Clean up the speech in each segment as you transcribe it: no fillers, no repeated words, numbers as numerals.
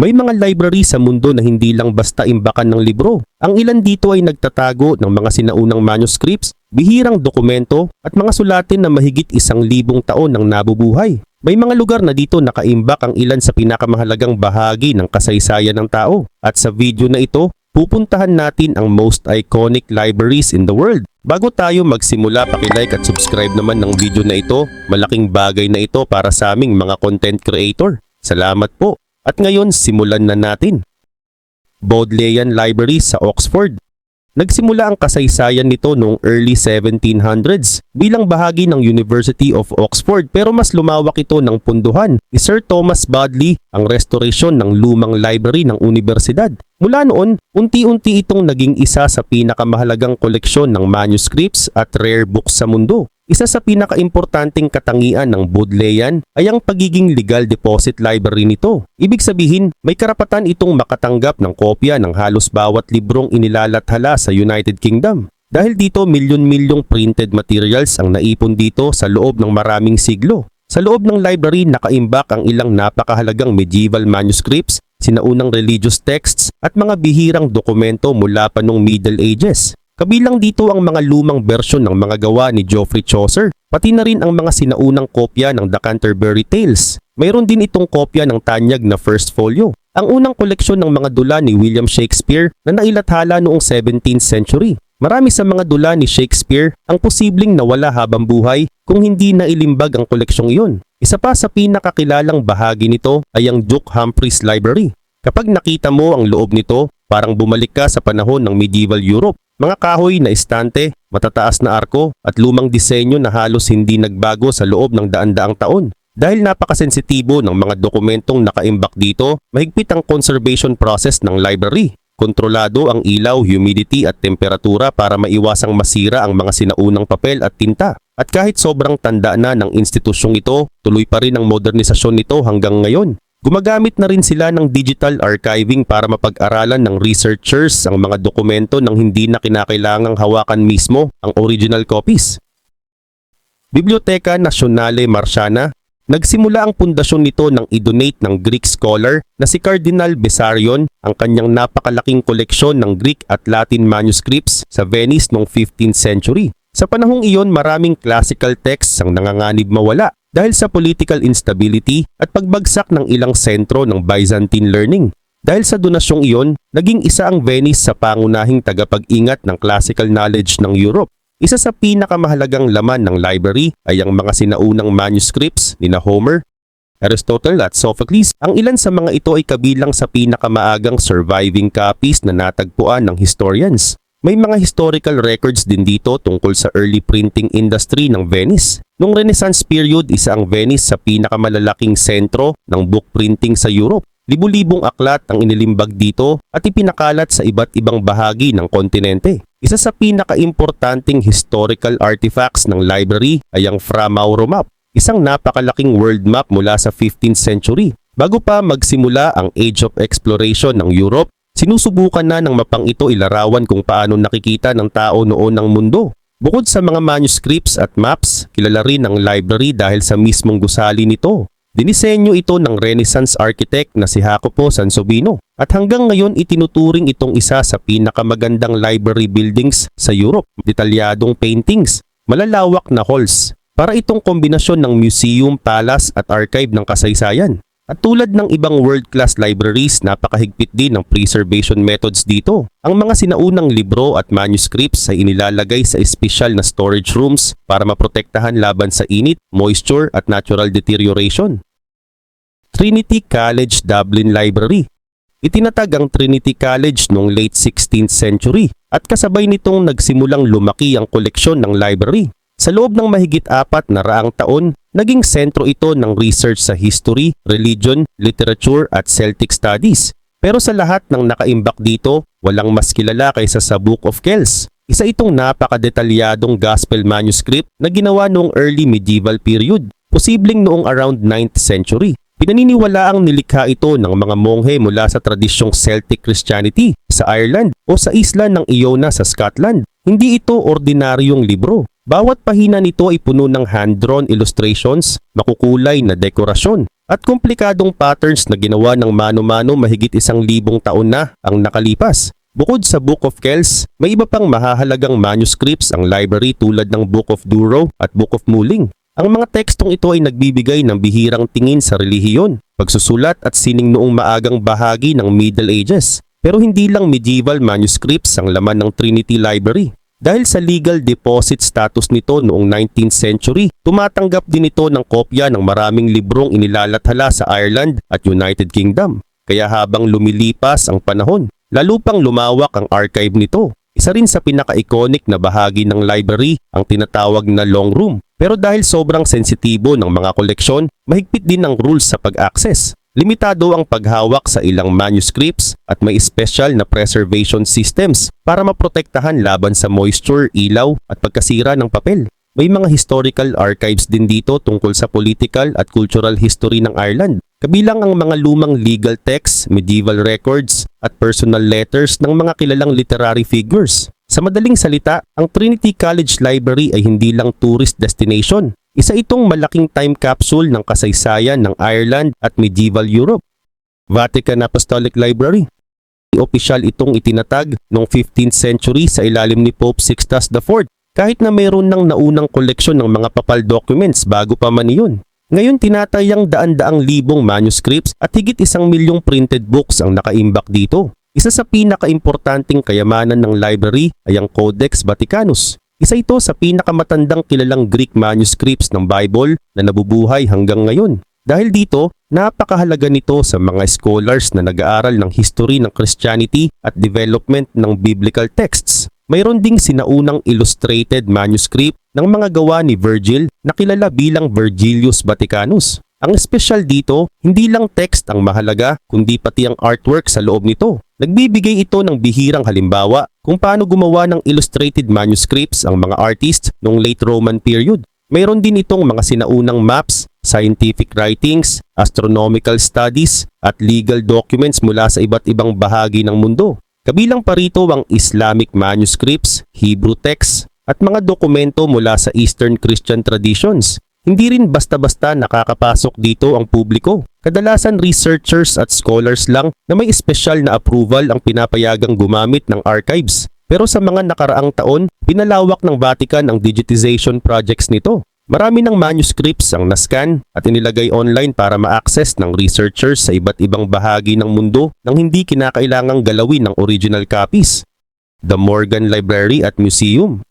May mga library sa mundo na hindi lang basta imbakan ng libro. Ang ilan dito ay nagtatago ng mga sinaunang manuscripts, bihirang dokumento at mga sulatin na mahigit 1,000 taon nang nabubuhay. May mga lugar na dito nakaimbak ang ilan sa pinakamahalagang bahagi ng kasaysayan ng tao. At sa video na ito, pupuntahan natin ang most iconic libraries in the world. Bago tayo magsimula, paki-like at subscribe naman ng video na ito. Malaking bagay na ito para sa aming mga content creator. Salamat po. At ngayon, simulan na natin. Bodleian Library sa Oxford. Nagsimula ang kasaysayan nito noong early 1700s bilang bahagi ng University of Oxford, pero mas lumawak ito ng punduhan ni Sir Thomas Bodley ang restorasyon ng lumang library ng universidad. Mula noon, unti-unti itong naging isa sa pinakamahalagang koleksyon ng manuscripts at rare books sa mundo. Isa sa pinakaimportanteng katangian ng Bodleian ay ang pagiging legal deposit library nito. Ibig sabihin, may karapatan itong makatanggap ng kopya ng halos bawat librong inilalathala sa United Kingdom. Dahil dito, milyon-milyong printed materials ang naipon dito sa loob ng maraming siglo. Sa loob ng library, nakaimbak ang ilang napakahalagang medieval manuscripts, sinaunang religious texts at mga bihirang dokumento mula pa noong Middle Ages. Kabilang dito ang mga lumang bersyon ng mga gawa ni Geoffrey Chaucer, pati na rin ang mga sinaunang kopya ng The Canterbury Tales. Mayroon din itong kopya ng tanyag na First Folio, ang unang koleksyon ng mga dula ni William Shakespeare na nailathala noong 17th century. Marami sa mga dula ni Shakespeare ang posibleng nawala habang buhay kung hindi nailimbag ang koleksyong iyon. Isa pa sa pinakakilalang bahagi nito ay ang Duke Humphreys Library. Kapag nakita mo ang loob nito, parang bumalik ka sa panahon ng medieval Europe. Mga kahoy na estante, matataas na arko at lumang disenyo na halos hindi nagbago sa loob ng daan-daang taon. Dahil napakasensitibo ng mga dokumentong nakaimbak dito, mahigpit ang conservation process ng library. Kontrolado ang ilaw, humidity at temperatura para maiwasang masira ang mga sinaunang papel at tinta. At kahit sobrang tanda na ng institusyong ito, tuloy pa rin ang modernisasyon nito hanggang ngayon. Gumagamit na rin sila ng digital archiving para mapag-aralan ng researchers ang mga dokumento nang hindi na kinakailangang hawakan mismo ang original copies. Biblioteca Nationale Marciana. Nagsimula ang pundasyon nito nang i-donate ng Greek scholar na si Cardinal Bessarion ang kanyang napakalaking koleksyon ng Greek at Latin manuscripts sa Venice noong 15th century. Sa panahong iyon, maraming classical texts ang nanganganib mawala dahil sa political instability at pagbagsak ng ilang sentro ng Byzantine learning. Dahil sa donasyong iyon, naging isa ang Venice sa pangunahing tagapag-ingat ng classical knowledge ng Europe. Isa sa pinakamahalagang laman ng library ay ang mga sinaunang manuscripts ni Homer, Aristotle at Sophocles. Ang ilan sa mga ito ay kabilang sa pinakamaagang surviving copies na natagpuan ng historians. May mga historical records din dito tungkol sa early printing industry ng Venice. Noong Renaissance period, isa ang Venice sa pinakamalalaking sentro ng book printing sa Europe. Libu-libong aklat ang inilimbag dito at ipinakalat sa iba't ibang bahagi ng kontinente. Isa sa pinakaimportanteng historical artifacts ng library ay ang Fra Mauro Map, isang napakalaking world map mula sa 15th century. Bago pa magsimula ang Age of Exploration ng Europe, sinusubukan na ng mapang ito ilarawan kung paano nakikita ng tao noon ang mundo. Bukod sa mga manuscripts at maps, kilala rin ang library dahil sa mismong gusali nito. Dinisenyo ito ng Renaissance architect na si Jacopo Sansovino at hanggang ngayon itinuturing itong isa sa pinakamagandang library buildings sa Europe. Detalyadong paintings, malalawak na halls, para itong kombinasyon ng museum, palace at archive ng kasaysayan. At tulad ng ibang world-class libraries, napakahigpit din ng preservation methods dito. Ang mga sinaunang libro at manuscripts ay inilalagay sa espesyal na storage rooms para maprotektahan laban sa init, moisture at natural deterioration. Trinity College Dublin Library. Itinatag ang Trinity College noong late 16th century at kasabay nitong nagsimulang lumaki ang koleksyon ng library. Sa loob ng mahigit 400 taon, naging sentro ito ng research sa history, religion, literature at Celtic studies. Pero sa lahat ng nakaimbak dito, walang mas kilala kaysa sa Book of Kells. Isa itong napakadetalyadong gospel manuscript na ginawa noong early medieval period, posibleng noong around 9th century. Pinaniniwalaang nilikha ito ng mga monghe mula sa tradisyong Celtic Christianity sa Ireland o sa isla ng Iona sa Scotland. Hindi ito ordinaryong libro. Bawat pahina nito ay puno ng hand-drawn illustrations, makukulay na dekorasyon, at komplikadong patterns na ginawa ng mano-mano mahigit 1,000 taon na ang nakalipas. Bukod sa Book of Kells, may iba pang mahahalagang manuscripts ang library tulad ng Book of Duro at Book of Muling. Ang mga tekstong ito ay nagbibigay ng bihirang tingin sa relihiyon, pagsusulat at sining noong maagang bahagi ng Middle Ages. Pero hindi lang medieval manuscripts ang laman ng Trinity Library. Dahil sa legal deposit status nito noong 19th century, tumatanggap din ito ng kopya ng maraming librong inilalathala sa Ireland at United Kingdom. Kaya habang lumilipas ang panahon, lalo pang lumawak ang archive nito. Isa rin sa pinaka-iconic na bahagi ng library ang tinatawag na long room. Pero dahil sobrang sensitibo ng mga koleksyon, mahigpit din ang rules sa pag-access. Limitado ang paghawak sa ilang manuscripts at may special na preservation systems para maprotektahan laban sa moisture, ilaw at pagkasira ng papel. May mga historical archives din dito tungkol sa political at cultural history ng Ireland, kabilang ang mga lumang legal texts, medieval records at personal letters ng mga kilalang literary figures. Sa madaling salita, ang Trinity College Library ay hindi lang tourist destination. Isa itong malaking time capsule ng kasaysayan ng Ireland at medieval Europe. Vatican Apostolic Library. Opisyal itong itinatag noong 15th century sa ilalim ni Pope Sixtus IV, kahit na mayroon ng naunang koleksyon ng mga papal documents bago pa man iyon. Ngayon tinatayang daan-daang libong manuscripts at higit 1,000,000 printed books ang nakaimbak dito. Isa sa pinaka-importanting kayamanan ng library ay ang Codex Vaticanus. Isa ito sa pinakamatandang kilalang Greek manuscripts ng Bible na nabubuhay hanggang ngayon. Dahil dito, napakahalaga nito sa mga scholars na nag-aaral ng history ng Christianity at development ng biblical texts. Mayroon ding sinaunang illustrated manuscript ng mga gawa ni Virgil na kilala bilang Vergilius Vaticanus. Ang espesyal dito, hindi lang text ang mahalaga kundi pati ang artwork sa loob nito. Nagbibigay ito ng bihirang halimbawa kung paano gumawa ng illustrated manuscripts ang mga artists noong late Roman period. Mayroon din itong mga sinaunang maps, scientific writings, astronomical studies at legal documents mula sa iba't ibang bahagi ng mundo. Kabilang pa rito ang Islamic manuscripts, Hebrew texts at mga dokumento mula sa Eastern Christian traditions. Hindi rin basta-basta nakakapasok dito ang publiko. Kadalasan researchers at scholars lang na may espesyal na approval ang pinapayagang gumamit ng archives. Pero sa mga nakaraang taon, pinalawak ng Vatican ang digitization projects nito. Marami ng manuscripts ang nascan at inilagay online para ma-access ng researchers sa iba't ibang bahagi ng mundo nang hindi kinakailangang galawin ng original copies. The Morgan Library at Museum.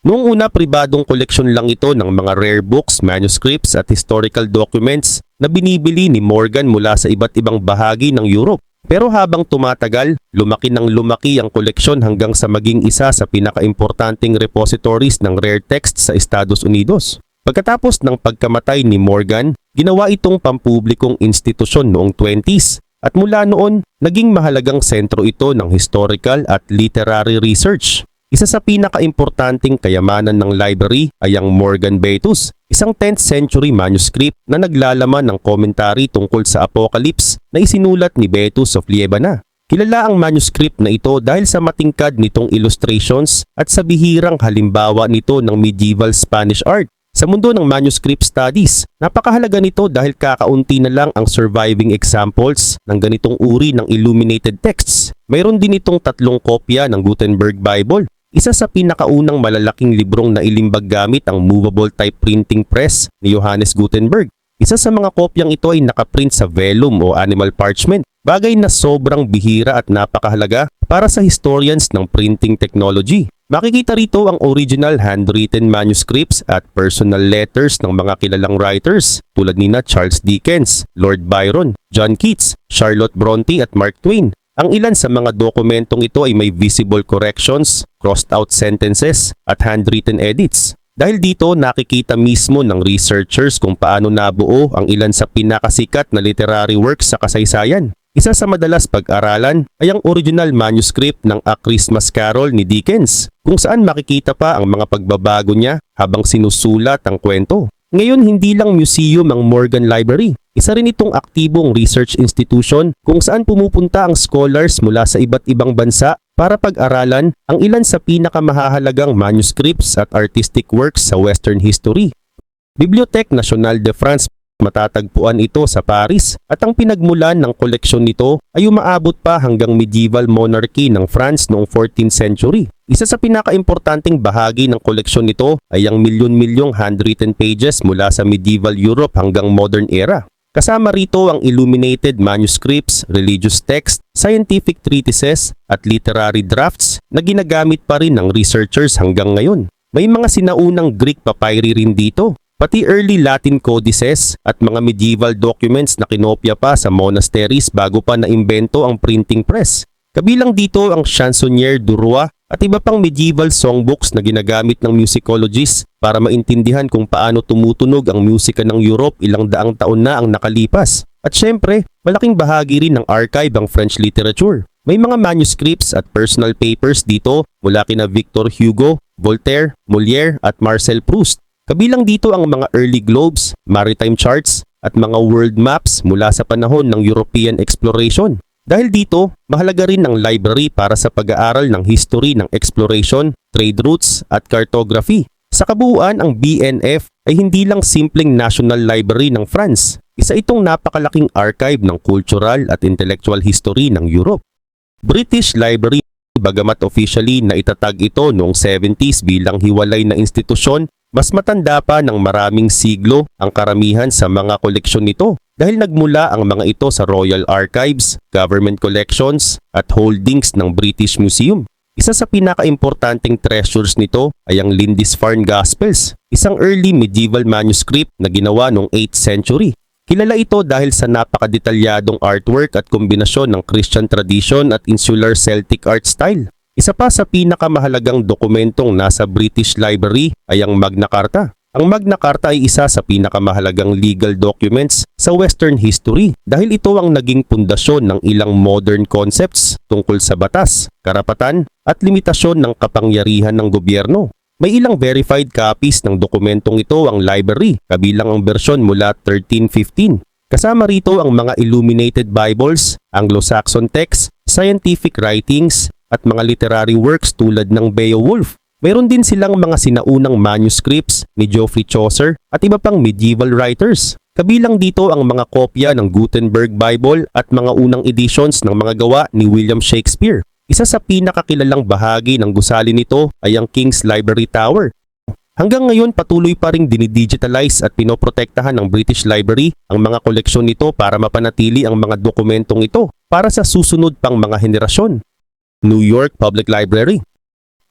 Noong una, pribadong koleksyon lang ito ng mga rare books, manuscripts at historical documents na binibili ni Morgan mula sa iba't ibang bahagi ng Europe. Pero habang tumatagal, lumaki ng lumaki ang koleksyon hanggang sa maging isa sa pinakaimportanteng repositories ng rare texts sa Estados Unidos. Pagkatapos ng pagkamatay ni Morgan, ginawa itong pampublikong institusyon noong 20s at mula noon, naging mahalagang sentro ito ng historical at literary research. Isa sa pinakaimportanteng kayamanan ng library ay ang Morgan Beatus, isang 10th century manuscript na naglalaman ng komentary tungkol sa Apocalypse na isinulat ni Beatus of Liébana. Kilala ang manuscript na ito dahil sa matingkad nitong illustrations at sa bihirang halimbawa nito ng medieval Spanish art. Sa mundo ng manuscript studies, napakahalaga nito dahil kakaunti na lang ang surviving examples ng ganitong uri ng illuminated texts. Mayroon din itong 3 kopya ng Gutenberg Bible. Isa sa pinakaunang malalaking librong na ilimbag gamit ang movable type printing press ni Johannes Gutenberg. Isa sa mga kopyang ito ay nakaprint sa vellum o animal parchment, bagay na sobrang bihira at napakahalaga para sa historians ng printing technology. Makikita rito ang original handwritten manuscripts at personal letters ng mga kilalang writers tulad nina Charles Dickens, Lord Byron, John Keats, Charlotte Bronte at Mark Twain. Ang ilan sa mga dokumentong ito ay may visible corrections, crossed out sentences at handwritten edits. Dahil dito nakikita mismo ng researchers kung paano nabuo ang ilan sa pinakasikat na literary works sa kasaysayan. Isa sa madalas pag-aralan ay ang original manuscript ng A Christmas Carol ni Dickens, kung saan makikita pa ang mga pagbabago niya habang sinusulat ang kwento. Ngayon hindi lang museum ang Morgan Library. Isa rin itong aktibong research institution kung saan pumupunta ang scholars mula sa iba't ibang bansa para pag-aralan ang ilan sa pinakamahahalagang manuscripts at artistic works sa Western history. Bibliothèque Nationale de France. matatagpuan ito sa Paris at ang pinagmulan ng koleksyon nito ay umaabot pa hanggang medieval monarchy ng France noong 14th century. Isa sa pinakaimportanteng bahagi ng koleksyon nito ay ang milyon-milyong handwritten pages mula sa medieval Europe hanggang modern era. Kasama rito ang illuminated manuscripts, religious text, scientific treatises at literary drafts na ginagamit pa rin ng researchers hanggang ngayon. May mga sinaunang Greek papyri rin dito, pati early Latin codices at mga medieval documents na kinopya pa sa monasteries bago pa naimbento ang printing press. Kabilang dito ang Chansonnière du Roi at iba pang medieval songbooks na ginagamit ng musicologists para maintindihan kung paano tumutunog ang musika ng Europe ilang daang taon na ang nakalipas. At syempre, malaking bahagi rin ng archive ang French literature. May mga manuscripts at personal papers dito mula kina Victor Hugo, Voltaire, Molière at Marcel Proust. Kabilang dito ang mga early globes, maritime charts at mga world maps mula sa panahon ng European exploration. Dahil dito, mahalaga rin ang library para sa pag-aaral ng history ng exploration, trade routes at cartography. Sa kabuuan, ang BNF ay hindi lang simpleng national library ng France. Isa itong napakalaking archive ng cultural at intellectual history ng Europe. British Library, bagamat officially na itatag ito noong 70s bilang hiwalay na institusyon, mas matanda pa ng maraming siglo ang karamihan sa mga koleksyon nito dahil nagmula ang mga ito sa Royal Archives, government collections at holdings ng British Museum. Isa sa pinakaimportanteng treasures nito ay ang Lindisfarne Gospels, isang early medieval manuscript na ginawa noong 8th century. Kilala ito dahil sa napakadetalyadong artwork at kombinasyon ng Christian tradition at insular Celtic art style. Isa pa sa pinakamahalagang dokumentong nasa British Library ay ang Magna Carta. Ang Magna Carta ay isa sa pinakamahalagang legal documents sa Western history dahil ito ang naging pundasyon ng ilang modern concepts tungkol sa batas, karapatan at limitasyon ng kapangyarihan ng gobyerno. May ilang verified copies ng dokumentong ito ang library, kabilang ang bersyon mula 1315. Kasama rito ang mga illuminated Bibles, Anglo-Saxon texts, scientific writings, at mga literary works tulad ng Beowulf. Mayroon din silang mga sinaunang manuscripts ni Geoffrey Chaucer at iba pang medieval writers. Kabilang dito ang mga kopya ng Gutenberg Bible at mga unang editions ng mga gawa ni William Shakespeare. Isa sa pinakakilalang bahagi ng gusali nito ay ang King's Library Tower. Hanggang ngayon patuloy pa ring dinidigitalize at pinoprotektahan ng British Library ang mga koleksyon nito para mapanatili ang mga dokumentong ito para sa susunod pang mga henerasyon. New York Public Library.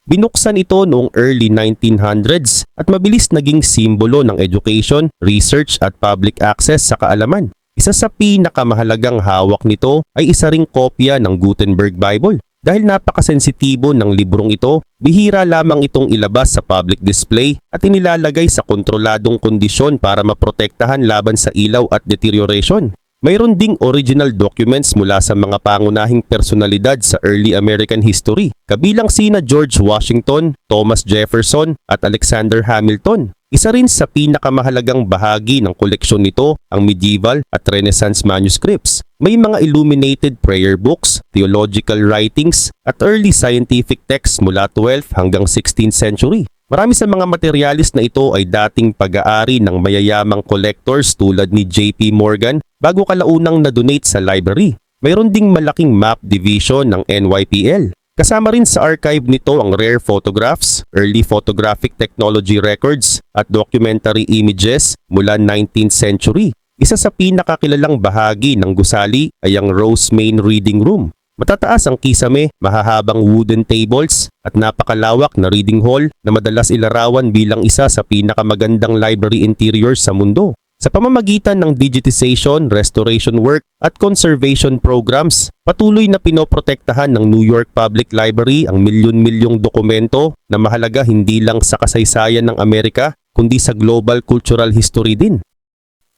Binuksan ito noong early 1900s at mabilis naging simbolo ng education, research at public access sa kaalaman. Isa sa pinakamahalagang hawak nito ay isa ring kopya ng Gutenberg Bible. Dahil napakasensitibo ng librong ito, bihira lamang itong ilabas sa public display at inilalagay sa kontroladong kondisyon para maprotektahan laban sa ilaw at deterioration. Mayroon ding original documents mula sa mga pangunahing personalidad sa early American history, kabilang sina George Washington, Thomas Jefferson at Alexander Hamilton. Isa rin sa pinakamahalagang bahagi ng koleksyon nito ang medieval at Renaissance manuscripts. May mga illuminated prayer books, theological writings at early scientific texts mula 12th hanggang 16th century. Marami sa mga materialis na ito ay dating pag-aari ng mayayamang collectors tulad ni J.P. Morgan bago kalaunang na-donate sa library. Mayroon ding malaking map division ng NYPL. Kasama rin sa archive nito ang rare photographs, early photographic technology records at documentary images mula 19th century. Isa sa pinakakilalang bahagi ng gusali ay ang Rose Main Reading Room. Matataas ang kisame, mahahabang wooden tables at napakalawak na reading hall na madalas ilarawan bilang isa sa pinakamagandang library interiors sa mundo. Sa pamamagitan ng digitization, restoration work at conservation programs, patuloy na pinoprotektahan ng New York Public Library ang milyon-milyong dokumento na mahalaga hindi lang sa kasaysayan ng Amerika kundi sa global cultural history din.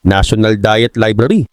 National Diet Library.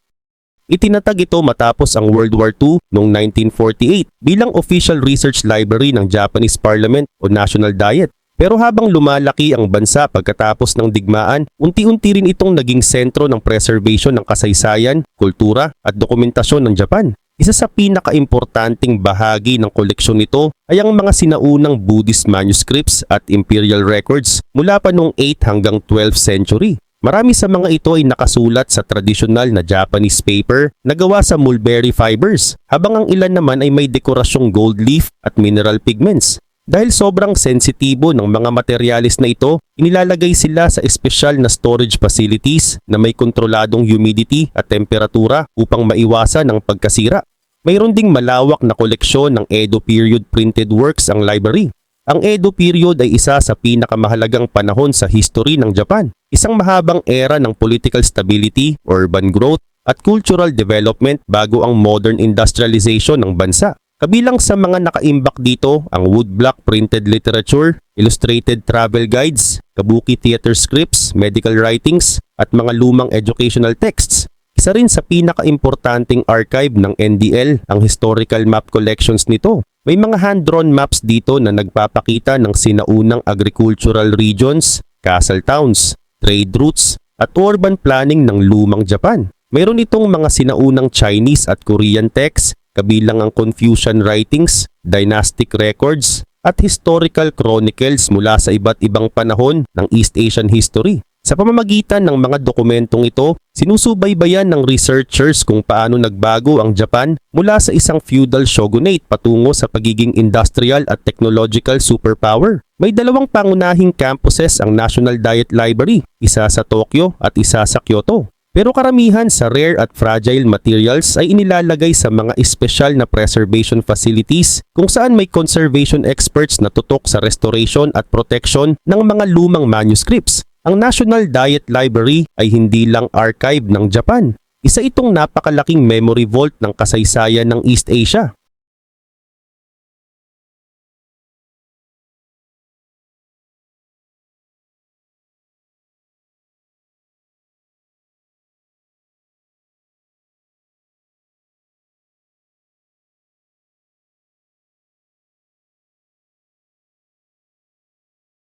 Itinatag ito matapos ang World War II noong 1948 bilang official research library ng Japanese Parliament o National Diet. Pero habang lumalaki ang bansa pagkatapos ng digmaan, unti-unti rin itong naging sentro ng preservation ng kasaysayan, kultura at dokumentasyon ng Japan. Isa sa pinakaimportanteng bahagi ng koleksyon nito ay ang mga sinaunang Buddhist manuscripts at imperial records mula pa noong 8th hanggang 12th century. Marami sa mga ito ay nakasulat sa tradisyonal na Japanese paper na gawa sa mulberry fibers, habang ang ilan naman ay may dekorasyong gold leaf at mineral pigments. Dahil sobrang sensitibo ng mga materyales na ito, inilalagay sila sa espesyal na storage facilities na may kontroladong humidity at temperatura upang maiwasan ang pagkasira. Mayroon ding malawak na koleksyon ng Edo period printed works ang library. Ang Edo period ay isa sa pinakamahalagang panahon sa history ng Japan. Isang mahabang era ng political stability, urban growth, at cultural development bago ang modern industrialization ng bansa. Kabilang sa mga nakaimbak dito ang woodblock printed literature, illustrated travel guides, kabuki theater scripts, medical writings, at mga lumang educational texts. Isa rin sa pinakaimportanteng archive ng NDL ang historical map collections nito. May mga hand-drawn maps dito na nagpapakita ng sinaunang agricultural regions, castle towns, trade routes, at urban planning ng lumang Japan. Mayroon itong mga sinaunang Chinese at Korean texts, kabilang ang Confucian writings, dynastic records, at historical chronicles mula sa iba't ibang panahon ng East Asian history. Sa pamamagitan ng mga dokumentong ito, sinusubaybayan ng researchers kung paano nagbago ang Japan mula sa isang feudal shogunate patungo sa pagiging industrial at technological superpower. May dalawang pangunahing campuses ang National Diet Library, isa sa Tokyo at isa sa Kyoto. Pero karamihan sa rare at fragile materials ay inilalagay sa mga espesyal na preservation facilities kung saan may conservation experts na tutok sa restoration at protection ng mga lumang manuscripts. Ang National Diet Library ay hindi lang archive ng Japan. Isa itong napakalaking memory vault ng kasaysayan ng East Asia.